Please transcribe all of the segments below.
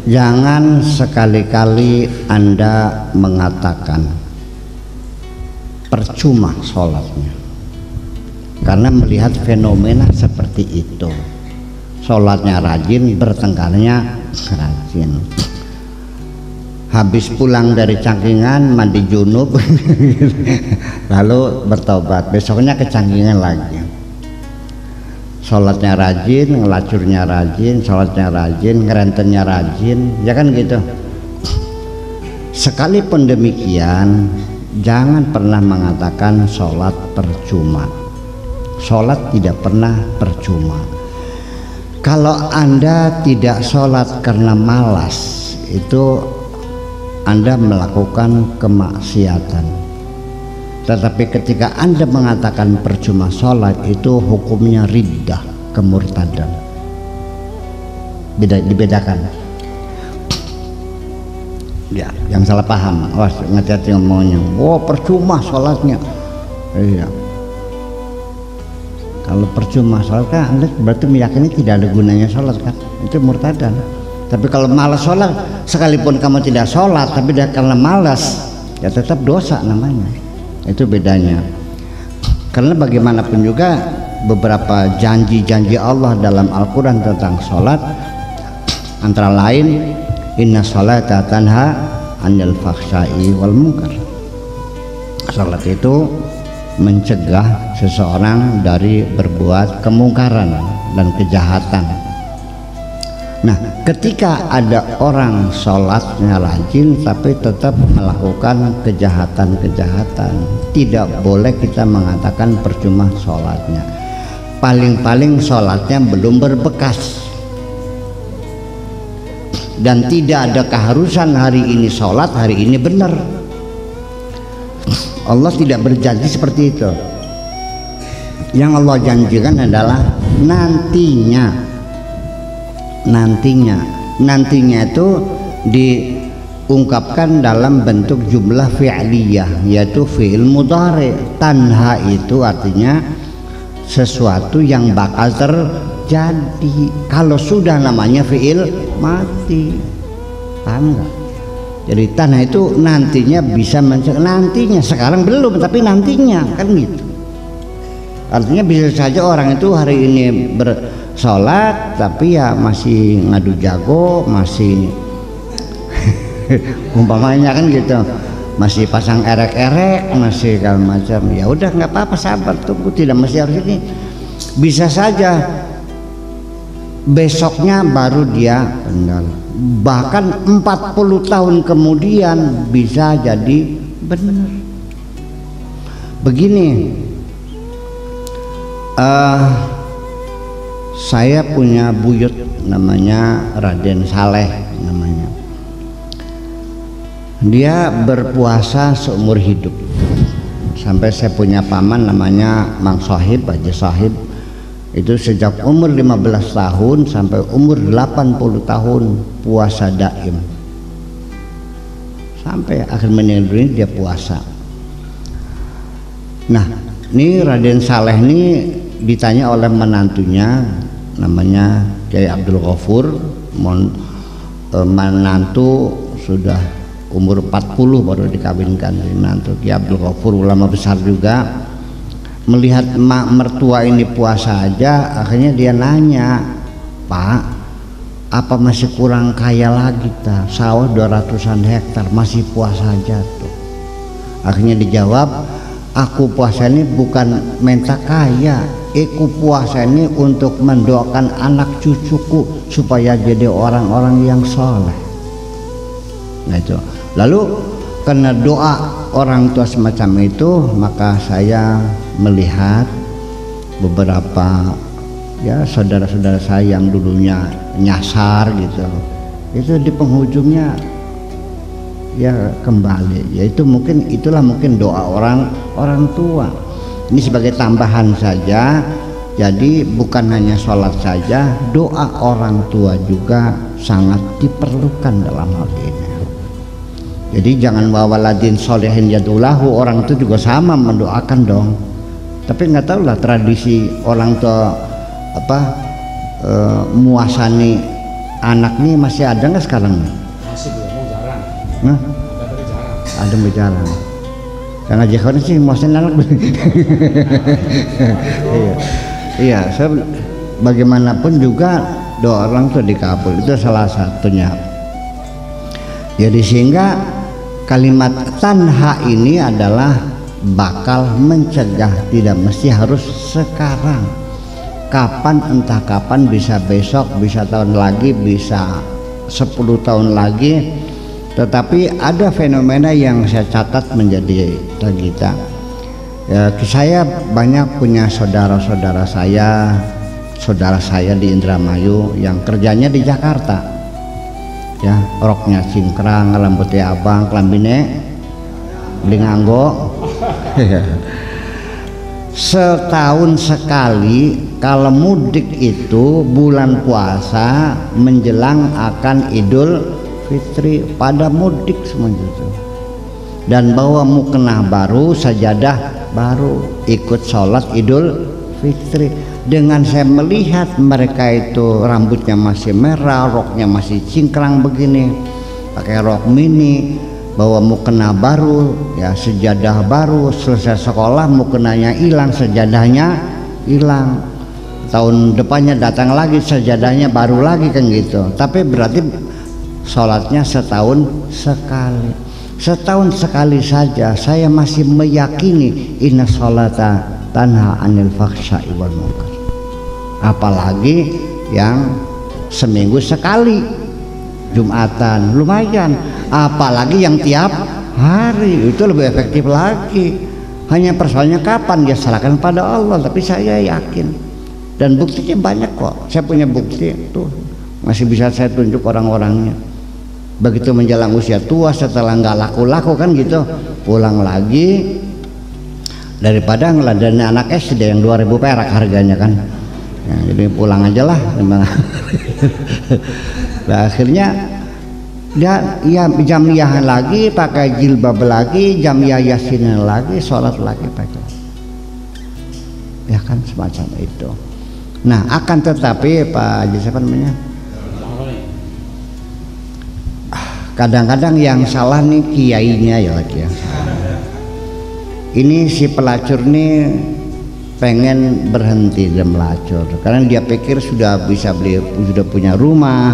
Jangan sekali-kali Anda mengatakan percuma sholatnya, karena melihat fenomena seperti itu. Sholatnya rajin, bertengkarnya rajin. Habis pulang dari cangkingan, mandi junub, lalu bertobat, besoknya kecangkingan lagi. Sholatnya rajin, ngelacurnya rajin, sholatnya rajin, ngerentennya rajin, ya kan gitu. Sekalipun demikian, jangan pernah mengatakan sholat percuma. Sholat tidak pernah percuma. Kalau Anda tidak sholat karena malas, itu Anda melakukan kemaksiatan. Tetapi ketika Anda mengatakan percuma sholat, itu hukumnya riddah, kemurtadan. Dibedakan. Ya, yang salah paham, awas hati-hati ngomongnya. Oh, percuma sholatnya. Iya. Kalau percuma sholat kan Anda berarti meyakini tidak ada gunanya sholat kan, itu murtadan. Tapi kalau malas sholat, sekalipun kamu tidak sholat tapi karena malas, ya tetap dosa namanya. Itu bedanya. Karena bagaimanapun juga beberapa janji-janji Allah dalam Al-Quran tentang sholat, antara lain inna sholata tanha anil fahsya'i wal munkar. Sholat itu mencegah seseorang dari berbuat kemungkaran dan kejahatan. Nah, ketika ada orang sholatnya rajin tapi tetap melakukan kejahatan-kejahatan, tidak boleh kita mengatakan percuma sholatnya. Paling-paling sholatnya belum berbekas, dan tidak ada keharusan hari ini sholat, hari ini benar. Allah tidak berjanji seperti itu. Yang Allah janjikan adalah nantinya itu diungkapkan dalam bentuk jumlah fi'liyah, yaitu fi'il mudhari. Tanha itu artinya sesuatu yang bakal terjadi. Kalau sudah namanya fi'il mati, paham nggak? Jadi tanah itu nantinya bisa nantinya, sekarang belum tapi nantinya, kan gitu. Artinya bisa saja orang itu hari ini bersolat tapi ya masih ngadu jago, masih umpamanya kan gitu, masih pasang erek-erek, masih segala macam. Ya udah nggak apa-apa, sabar, tunggu, tidak mesti harus ini. Bisa saja besoknya baru dia benar, bahkan 40 tahun kemudian bisa jadi benar. Begini, saya punya buyut namanya Raden Saleh namanya. Dia berpuasa seumur hidup. Sampai saya punya paman namanya Mang Sohib, Haji Sohib. Itu sejak umur 15 tahun sampai umur 80 tahun puasa daim. Sampai akhir meninggal dunia dia puasa. Nah, ini Raden Saleh ini ditanya oleh menantunya namanya Kiai Abdul Ghafur. Menantu sudah umur 40 baru dikawinkan menantu. Kiai Abdul Ghafur ulama besar juga. Melihat mak mertua ini puasa aja, akhirnya dia nanya, Pak, apa masih kurang kaya lagi ta? Sawah 200-an hektar masih puasa aja tuh. Akhirnya dijawab, aku puasa ini bukan minta kaya, aku puasa ini untuk mendoakan anak cucuku supaya jadi orang-orang yang soleh. Nah itu. Lalu karena doa orang tua semacam itu, maka saya melihat beberapa ya saudara-saudara saya yang dulunya nyasar gitu, itu di penghujungnya ya kembali. Yaitu mungkin itulah mungkin doa orang tua. Ini sebagai tambahan saja. Jadi bukan hanya sholat saja, doa orang tua juga sangat diperlukan dalam hal ini. Jadi jangan wawaladin solehin yadulahu, orang itu juga sama mendoakan dong. Tapi nggak tahu lah tradisi orang tua muasani anak nih masih ada nggak sekarang nih? Masih belum, jarang. Nah, Ada tapi jarang. ada berjalan. Karena jihad sih maksudnya anak. Iya, iya. Bagaimanapun juga doa orang tuh dikabul, itu salah satunya. Jadi sehingga kalimat tanha ini adalah bakal mencegah, tidak mesti harus sekarang. Kapan, entah kapan, bisa besok, bisa tahun lagi, bisa 10 tahun lagi. Tetapi ada fenomena yang saya catat menjadi kita. Ya, saya banyak punya saudara saya di Indramayu yang kerjanya di Jakarta. Ya, roknya cingkrang, rambutnya abang, kelambine beli nganggo. Setahun sekali kalau mudik itu bulan puasa menjelang akan Idul Fitri, pada mudik semua itu, dan bawa mukena baru, sajadah baru, ikut sholat Idul Fitri. Dengan saya melihat mereka itu rambutnya masih merah, roknya masih cingkrang begini, pakai rok mini, bawa mukena baru, ya sejadah baru, selesai sekolah mukenanya hilang, sejadahnya hilang, tahun depannya datang lagi sejadahnya baru lagi kan gitu. Tapi berarti sholatnya setahun sekali. Setahun sekali saja saya masih meyakini inna sholata tanha anil fakhsya'i wal munkar. Apalagi yang seminggu sekali Jumatan, lumayan. Apalagi yang tiap hari, itu lebih efektif lagi. Hanya persoalannya kapan, ya serahkan pada Allah. Tapi saya yakin, dan buktinya banyak kok. Saya punya bukti tuh, masih bisa saya tunjuk orang-orangnya. Begitu menjelang usia tua, setelah nggak laku-laku kan gitu, pulang lagi, daripada ngeladani anak SD yang 2000 perak harganya kan, ya, jadi pulang aja lah. Nah, akhirnya dia ya jamiah lagi, pakai jilbab lagi, jamiah yasin lagi, sholat lagi pakai, ya kan, semacam itu. Nah, akan tetapi Pak Haji, siapa namanya, kadang-kadang yang salah nih kiainya ya lagi ya. Ini si pelacur nih pengen berhenti dan melacur karena dia pikir sudah bisa beli, sudah punya rumah,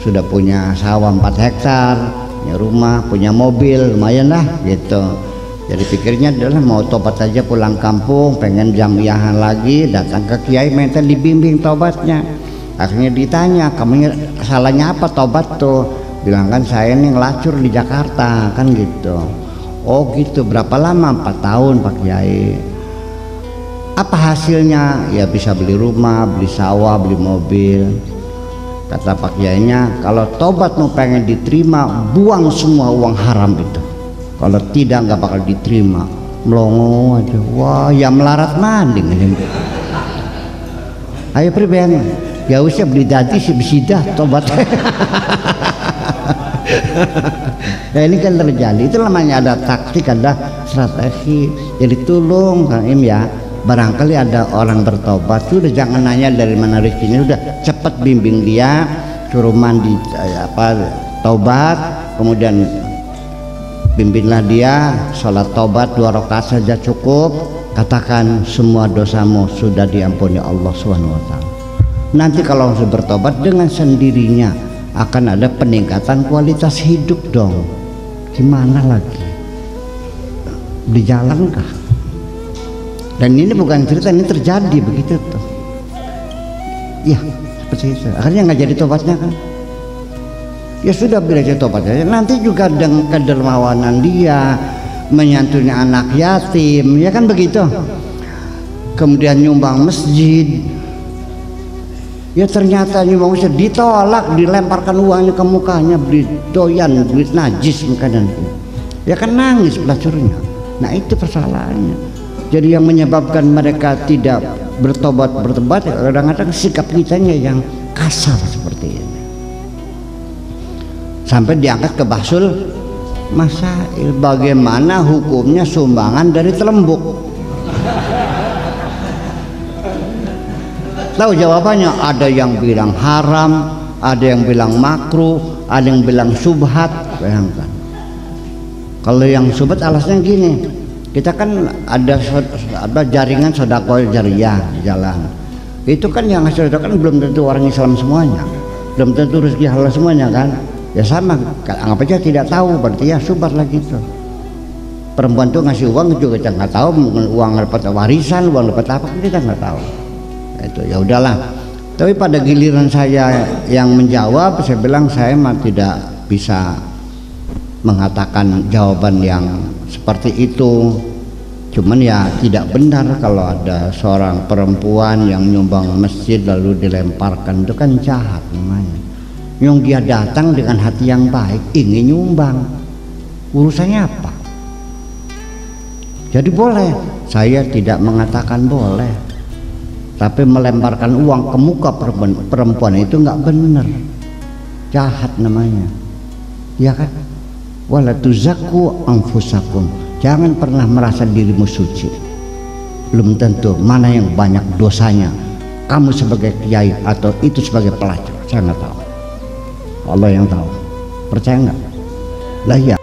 sudah punya sawah 4 hektar, punya rumah, punya mobil, lumayan lah gitu. Jadi pikirnya adalah mau tobat aja pulang kampung, pengen jamiahan lagi, datang ke kiai minta dibimbing tobatnya. Akhirnya ditanya, kamu salahnya apa tobat tuh? Bilang kan saya nih ngelacur di Jakarta kan gitu. Oh gitu, berapa lama? 4 tahun Pak Kiai. Apa hasilnya? Ya bisa beli rumah, beli sawah, beli mobil. Kata Pak Kiainya, kalau tobat mau pengen diterima, buang semua uang haram itu. Kalau tidak nggak bakal diterima. Melongo aja. Wah, ya melarat manding. Ayo priben, ya usah beli dadi si bisidah tobat. Nah ini kan terjadi, itu namanya ada taktik, ada strategi. Jadi tolong Kang Im ya, barangkali ada orang bertobat, sudah jangan nanya dari mana rezekinya, sudah cepat bimbing dia, suruh mandi tobat, kemudian bimbinglah dia sholat tobat 2 rakaat saja cukup, katakan semua dosamu sudah diampuni Allah SWT. Nanti kalau sudah bertobat dengan sendirinya akan ada peningkatan kualitas hidup dong. Gimana lagi? Dijalankah? Dan ini bukan cerita, ini terjadi begitu tuh. Ya seperti itu. Akhirnya nggak jadi tobatnya kan? Ya sudah, bila jadi tobatnya nanti juga dengan kedermawanan dia menyantuni anak yatim, ya kan begitu. Kemudian nyumbang masjid. Ya ternyata nyumbang masjid ditolak, dilemparkan uangnya ke mukanya, beli doyan, beli najis makanan. Ya kan nangis pelacurnya. Nah itu persoalannya. Jadi yang menyebabkan mereka tidak bertobat kadang-kadang sikap kitanya yang kasar seperti ini. Sampai diangkat ke Bahsul Masail, bagaimana hukumnya sumbangan dari telembuk. Tahu jawabannya? Ada yang bilang haram, ada yang bilang makruh, ada yang bilang subhat. Bayangkan kalau yang subhat alasnya gini, kita kan ada jaringan sedekah jariah di jalan, itu kan yang hasil sedekah kan belum tentu orang Islam semuanya, belum tentu rezeki halal semuanya kan, ya sama, anggap aja tidak tahu, berarti ya subhat lagi tuh. Perempuan tuh ngasih uang juga kita nggak tahu, uang dapat warisan, uang dapat apa kita nggak tahu. Itu ya udahlah. Tapi pada giliran saya yang menjawab, saya bilang saya mah tidak bisa mengatakan jawaban yang seperti itu. Cuman ya tidak benar kalau ada seorang perempuan yang nyumbang masjid lalu dilemparkan, itu kan jahat namanya. Yang dia datang dengan hati yang baik ingin nyumbang, urusannya apa? Jadi boleh, saya tidak mengatakan boleh, tapi melemparkan uang ke muka perempuan itu nggak benar, jahat namanya, ya kan? Wala tuzakku anfusakum, jangan pernah merasa dirimu suci, belum tentu mana yang banyak dosanya, kamu sebagai kiai atau itu sebagai pelacur, saya nggak tahu, Allah yang tahu, percaya nggak? Lah ya,